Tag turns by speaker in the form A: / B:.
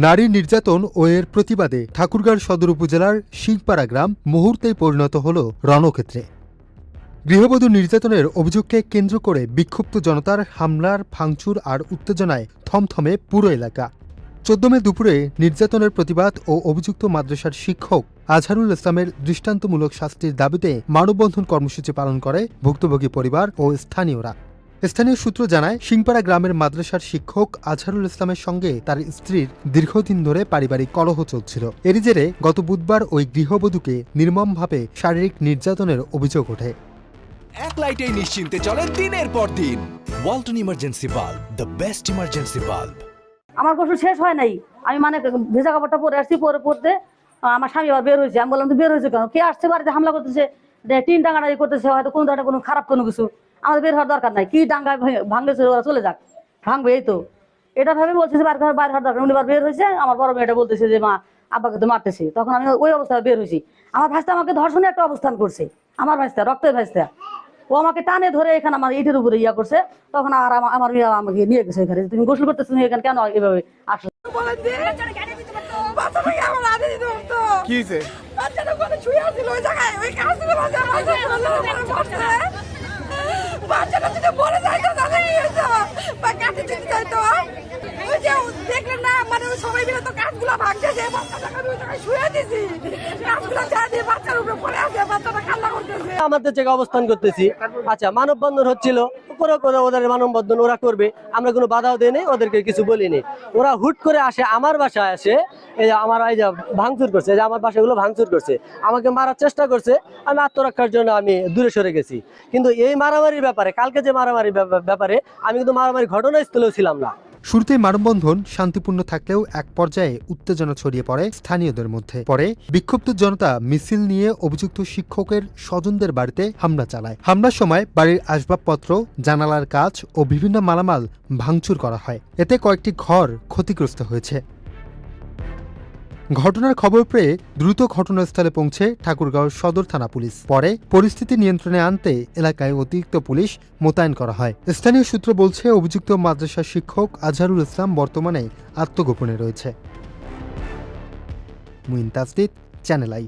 A: নারী নির্যাতন ও এর প্রতিবাদে ঠাকুরগাঁও সদর উপজেলার শিংপাড়া গ্রাম মুহূর্তেই পরিণত হল রণক্ষেত্রে। গৃহবধূ নির্যাতনের অভিযোগকে কেন্দ্র করে বিক্ষুব্ধ জনতার হামলার ভাঙচুর আর উত্তেজনায় থমথমে পুরো এলাকা। 14 মে দুপুরে নির্যাতনের প্রতিবাদ ও অভিযুক্ত মাদ্রাসার শিক্ষক আজহারুল ইসলামের দৃষ্টান্তমূলক শাস্তির দাবিতে মানববন্ধন কর্মসূচি পালন করে ভুক্তভোগী পরিবার ও স্থানীয়রা। স্থানীয় সূত্র জানায়, শিংপাড়া গ্রামের মাদ্রাসার শিক্ষক আজহারুল ইসলামের সঙ্গে তার স্ত্রীর দীর্ঘদিন ধরে পারিবারিক কলহ চলছিল। এরই জেরে গত বুধবার ওই গৃহবধূকে নির্মমভাবে শারীরিক নির্যাতনের অভিযোগ ওঠে।
B: এক লাইটেই নিশ্চিন্তে চলে দিনের পর দিন। Walton emergency bulb, the best emergency bulb.
C: আমার কষ্ট শেষ হয় নাই, আমি মানে ভেজা কাপড়টা পরে আসছি, পড়তে আমার স্বামী আবার বের হয়েছে। আমি বললাম, তো বের হয়েছে কেন? কে আসছে বাড়িতে হামলা করতেছে, টিন ডাঙ্গাডাঙ্গি করতেছে, হয়তো কোনো ধরনের কোনো খারাপ কোনো কিছু। আমাদের বের হওয়ার দরকার নাই, কি ডাঙ্গায় ভাঙতেছে ওরা চলে যাক, ভাঙবে এই তো। এটা ভেবে বলছে যে বাইরে হওয়ার দরকার। উনি বের হয়েছে, আমার বড় মেয়েটা বলতেছে যে মা আব্বাকে তো মারতেছে। তখন আমি ওই অবস্থায় বের হয়েছি। আমার ভাইস্তা আমাকে ধর্ষণে একটা অবস্থান করছে, আমার ভাইস্তা, রক্তের ভাইস্তা। ও আমাকে টানে ধরে এখানে আমার ইটের উপরে ইয়া করছে। তখন আর আমার আমাকে নিয়ে গেছে এখানে, তুমি গোসল করতেছো এখানে কেন এভাবে আসলো?
D: দেখলেন না, মানে সবাই মিলে তো কাজগুলো ভাঙতেছে, বাচ্চাটাকে শুয়ে দিছি, কাজগুলো ছেড়ে দিয়ে বাচ্চার উপরে পড়ে আছে, বাচ্চাটা কান্না করতেছে।
E: আমাদের জায়গায় অবস্থান করতেছি। আচ্ছা, মানববন্ধন হচ্ছিল, করে ওদের মানববন্ধন ওরা করবে, আমরা কোনো বাধাও দেই নাই, ওদেরকে কিছু বলিনি। ওরা হুট করে আসে, আমার বাসায় আসে, এই যে আমার এই যে ভাঙচুর করছে, যে আমার বাসাগুলো ভাঙচুর করছে, আমাকে মারার চেষ্টা করছে। আমি আত্মরক্ষার জন্য আমি দূরে সরে গেছি। কিন্তু এই মারামারির ব্যাপারে, কালকে যে মারামারির ব্যাপারে আমি কিন্তু মারামারি ঘটনাস্থলেও ছিলাম না।
A: শুরুতে মানববন্ধন শান্তিপূর্ণ থাকলেও এক পর্যায়ে উত্তেজনা ছড়িয়ে পড়ে স্থানীয়দের মধ্যে। পরে বিক্ষুব্ধ জনতা মিছিল নিয়ে অভিযুক্ত শিক্ষকের স্বজনদের বাড়িতে হামলা চালায়। হামলার সময় বাড়ির আসবাবপত্র, জানালার কাচ ও বিভিন্ন মালামাল ভাঙচুর করা হয়। এতে কয়েকটি ঘর ক্ষতিগ্রস্ত হয়েছে। ঘটনার খবর পেয়ে দ্রুত ঘটনাস্থলে পৌঁছে ঠাকুরগাঁও সদর থানা পুলিশ। পরে পরিস্থিতি নিয়ন্ত্রণে আনতে এলাকায় অতিরিক্ত পুলিশ মোতায়েন করা হয়। স্থানীয় সূত্র বলছে, অভিযুক্ত মাদ্রাসার শিক্ষক আজহারুল ইসলাম বর্তমানে আত্মগোপনে রয়েছে। Muin Tasdid, channel I.